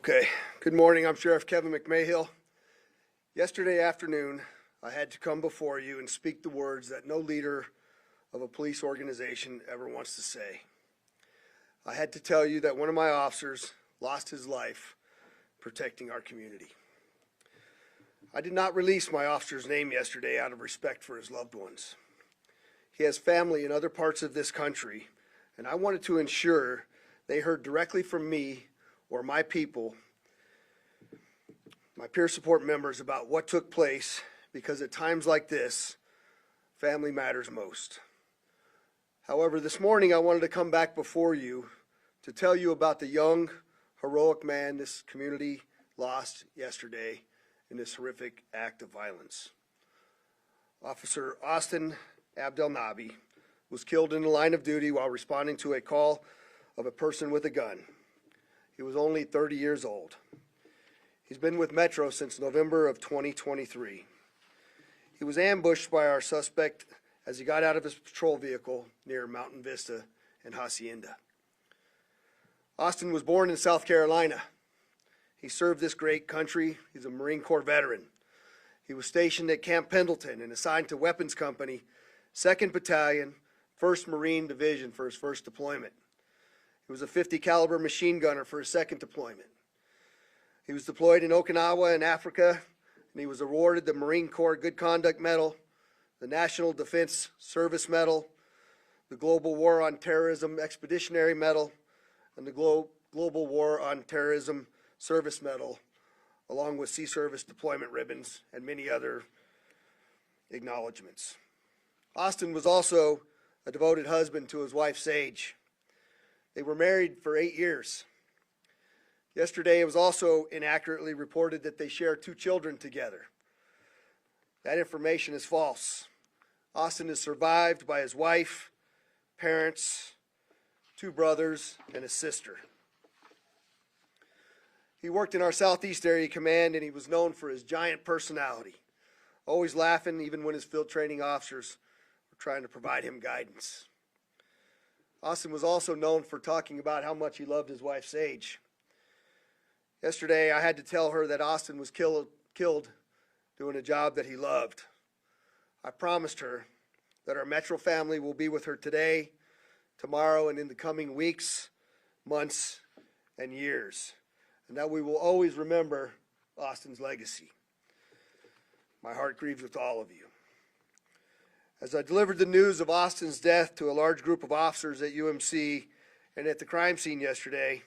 Okay, good morning. I'm Sheriff Kevin McMahill. Yesterday afternoon, I had to come before you and speak the words that no leader of a police organization ever wants to say. I had to tell you that one of my officers lost his life protecting our community. I did not release my officer's name yesterday out of respect for his loved ones. He has family in other parts of this country, and I wanted to ensure they heard directly from me or my people, my peer support members, about what took place, because at times like this, family matters most. However, this morning I wanted to come back before you to tell you about the young, heroic man this community lost yesterday in this horrific act of violence. Officer Austin Abdelnabi was killed in the line of duty while responding to a call of a person with a gun. He was only 30 years old. He's been with Metro since November of 2023. He was ambushed by our suspect as he got out of his patrol vehicle near Mountain Vista and Hacienda. Austin was born in South Carolina. He served this great country. He's a Marine Corps veteran. He was stationed at Camp Pendleton and assigned to Weapons Company, 2nd Battalion, 1st Marine Division for his first deployment. He was a .50 caliber machine gunner for his second deployment. He was deployed in Okinawa in Africa, and he was awarded the Marine Corps Good Conduct Medal, the National Defense Service Medal, the Global War on Terrorism Expeditionary Medal, and the Global War on Terrorism Service Medal, along with Sea Service Deployment Ribbons and many other acknowledgments. Austin was also a devoted husband to his wife, Sage. They were married for 8 years. Yesterday, it was also inaccurately reported that they share 2 children together. That information is false. Austin is survived by his wife, parents, 2 brothers, and a sister. He worked in our Southeast Area Command, and he was known for his giant personality, always laughing even when his field training officers were trying to provide him guidance. Austin was also known for talking about how much he loved his wife, Sage. Yesterday, I had to tell her that Austin was killed doing a job that he loved. I promised her that our Metro family will be with her today, tomorrow, and in the coming weeks, months, and years, and that we will always remember Austin's legacy. My heart grieves with all of you. As I delivered the news of Austin's death to a large group of officers at UMC and at the crime scene yesterday,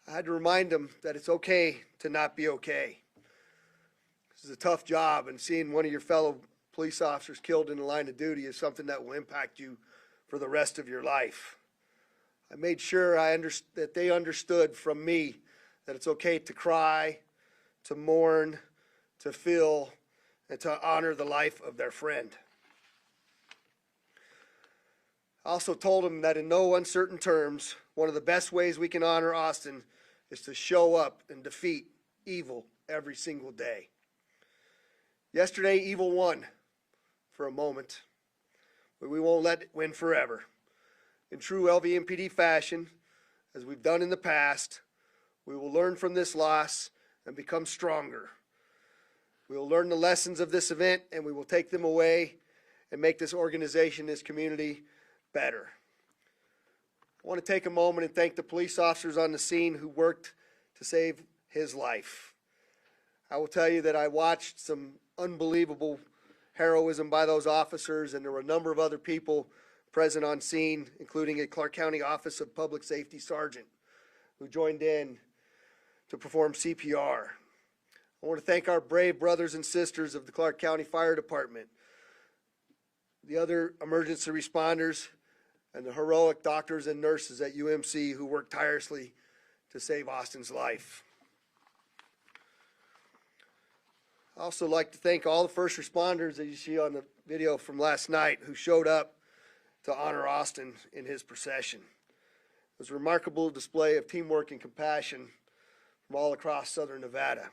I had to remind them that it's okay to not be okay. This is a tough job, and seeing one of your fellow police officers killed in the line of duty is something that will impact you for the rest of your life. I made sure that they understood from me that it's okay to cry, to mourn, to feel, and to honor the life of their friend. I also told him that in no uncertain terms, one of the best ways we can honor Austin is to show up and defeat evil every single day. Yesterday, evil won for a moment, but we won't let it win forever. In true LVMPD fashion, as we've done in the past, we will learn from this loss and become stronger. We will learn the lessons of this event, and we will take them away and make this organization, this community, better. I want to take a moment and thank the police officers on the scene who worked to save his life. I will tell you that I watched some unbelievable heroism by those officers, and there were a number of other people present on scene, including a Clark County Office of Public Safety Sergeant who joined in to perform CPR. I want to thank our brave brothers and sisters of the Clark County Fire Department, the other emergency responders, and the heroic doctors and nurses at UMC who worked tirelessly to save Austin's life. I also like to thank all the first responders that you see on the video from last night who showed up to honor Austin in his procession. It was a remarkable display of teamwork and compassion from all across southern Nevada.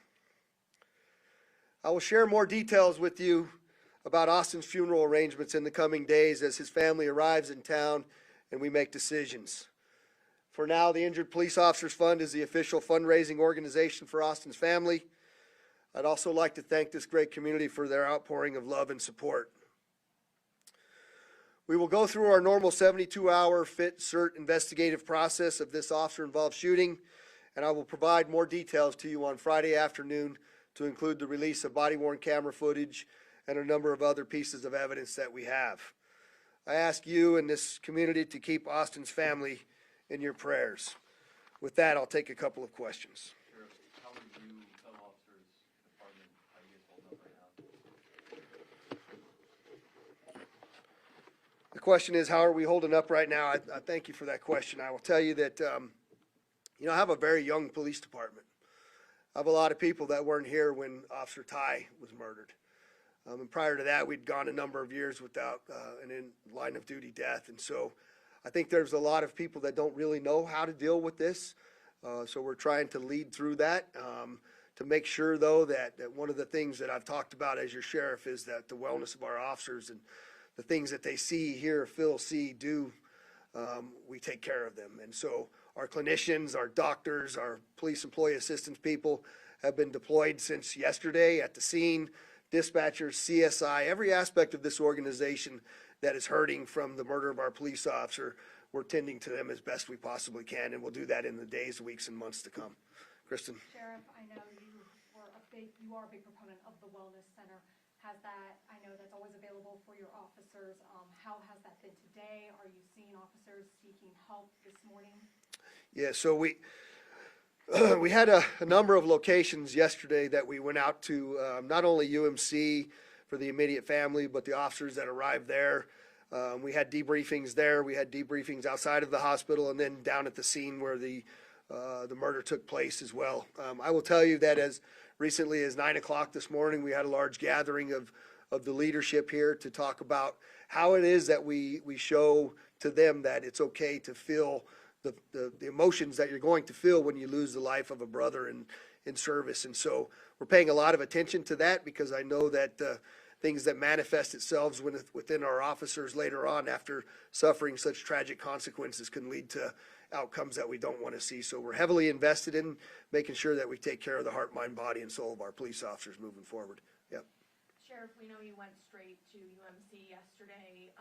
I will share more details with you about Austin's funeral arrangements in the coming days as his family arrives in town and we make decisions. For now, the Injured Police Officers Fund is the official fundraising organization for Austin's family. I'd also like to thank this great community for their outpouring of love and support. We will go through our normal 72-hour fit cert investigative process of this officer-involved shooting, and I will provide more details to you on Friday afternoon to include the release of body-worn camera footage and a number of other pieces of evidence that we have. I ask you and this community to keep Austin's family in your prayers. With that, I'll take a couple of questions. Sheriff, how are you, fellow officers, department, how are you guys holding up right now? The question is, how are we holding up right now? I thank you for that question. I will tell you that, I have a very young police department. I have a lot of people that weren't here when Officer Ty was murdered. And prior to that, we'd gone a number of years without an in-line of duty death. And so I think there's a lot of people that don't really know how to deal with this. So we're trying to lead through that to make sure, though, that one of the things that I've talked about as your sheriff is that the wellness of our officers and the things that they see, hear, feel, see, do, we take care of them. And so our clinicians, our doctors, our police employee assistance people have been deployed since yesterday at the scene. Dispatchers, CSI, every aspect of this organization that is hurting from the murder of our police officer, we're tending to them as best we possibly can, and we'll do that in the days, weeks, and months to come. Kristen? Sheriff, I know you are a big proponent of the Wellness Center. Has that, I know that's always available for your officers. How has that been today? Are you seeing officers seeking help this morning? Yeah, so we had a number of locations yesterday that we went out to, not only UMC for the immediate family, but the officers that arrived there. We had debriefings there. We had debriefings outside of the hospital and then down at the scene where the murder took place as well. I will tell you that as recently as 9 o'clock this morning, we had a large gathering of the leadership here to talk about how it is that we show to them that it's okay to feel the emotions that you're going to feel when you lose the life of a brother in service. And so we're paying a lot of attention to that because I know that things that manifest itself within our officers later on after suffering such tragic consequences can lead to outcomes that we don't want to see. So we're heavily invested in making sure that we take care of the heart, mind, body, and soul of our police officers moving forward. Yep. Sheriff, we know you went straight to UMC yesterday.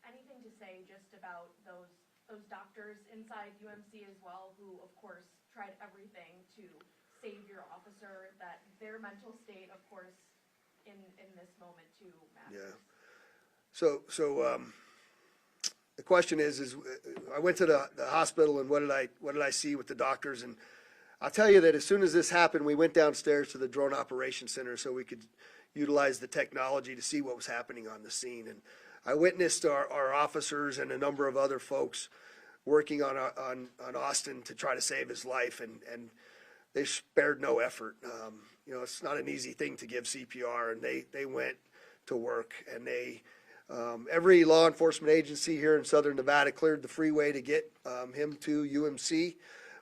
Anything to say just about those doctors inside UMC as well, who of course tried everything to save your officer, that their mental state, of course, in this moment too matters? Yeah. So the question is I went to the hospital, and what did I see with the doctors? And I'll tell you that as soon as this happened, we went downstairs to the drone operations center so we could utilize the technology to see what was happening on the scene. And I witnessed our officers and a number of other folks working on Austin to try to save his life, and they spared no effort. It's not an easy thing to give CPR, and they went to work, and every law enforcement agency here in Southern Nevada cleared the freeway to get him to UMC,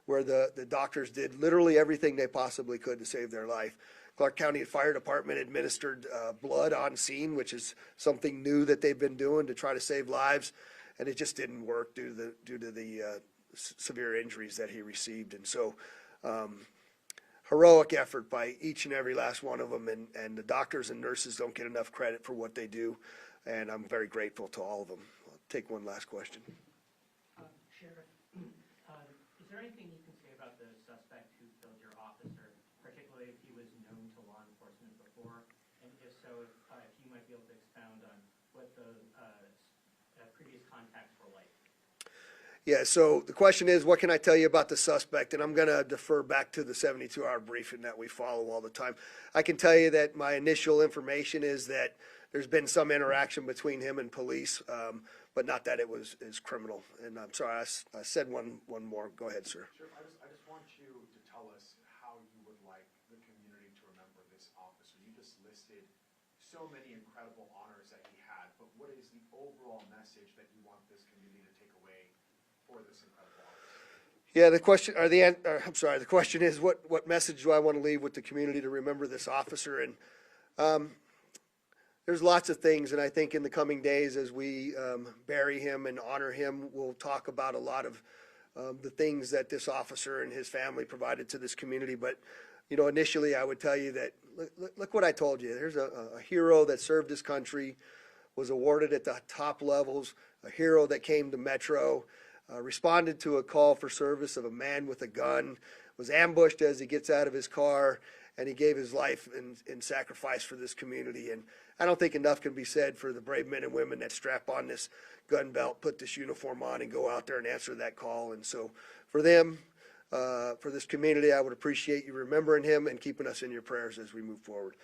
where the doctors did literally everything they possibly could to save their life. Clark County Fire Department administered blood on scene, which is something new that they've been doing to try to save lives, and it just didn't work due to the severe injuries that he received. And so heroic effort by each and every last one of them, and the doctors and nurses don't get enough credit for what they do, and I'm very grateful to all of them. I'll take one last question. Sheriff, is there anything you can say about the suspect who killed your officer, particularly if he was known to law enforcement before? And if so, if you might be able to expound on what the previous contacts were like. Yeah, so the question is, what can I tell you about the suspect? And I'm going to defer back to the 72-hour briefing that we follow all the time. I can tell you that my initial information is that there's been some interaction between him and police, but not that it is criminal. And I'm sorry, I said one more. Go ahead, sir. Sure. I just want you to tell us how you would like the community to remember this officer. You just listed so many incredible honors that he had, but what is the overall message that you want this community to take away for this incredible officer? Yeah, the question is, what message do I want to leave with the community to remember this officer? And there's lots of things, and I think in the coming days as we bury him and honor him, we'll talk about a lot of the things that this officer and his family provided to this community. But, you know, initially I would tell you that, look what I told you. There's a hero that served his country, was awarded at the top levels, a hero that came to Metro, responded to a call for service of a man with a gun, was ambushed as he gets out of his car, and he gave his life in sacrifice for this community. And I don't think enough can be said for the brave men and women that strap on this gun belt, put this uniform on, and go out there and answer that call. And so for them, for this community, I would appreciate you remembering him and keeping us in your prayers as we move forward.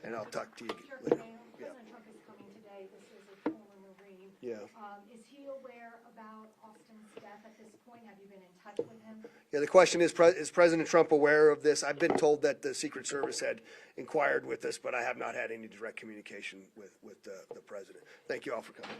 And I'll talk to you Sheriff later. Mayo, Yeah. President Trump is coming today. This is a former Marine. Yeah. Is he aware about Austin's death at this point? Have you been in touch with him? Yeah, the question is President Trump aware of this? I've been told that the Secret Service had inquired with us, but I have not had any direct communication with the president. Thank you all for coming.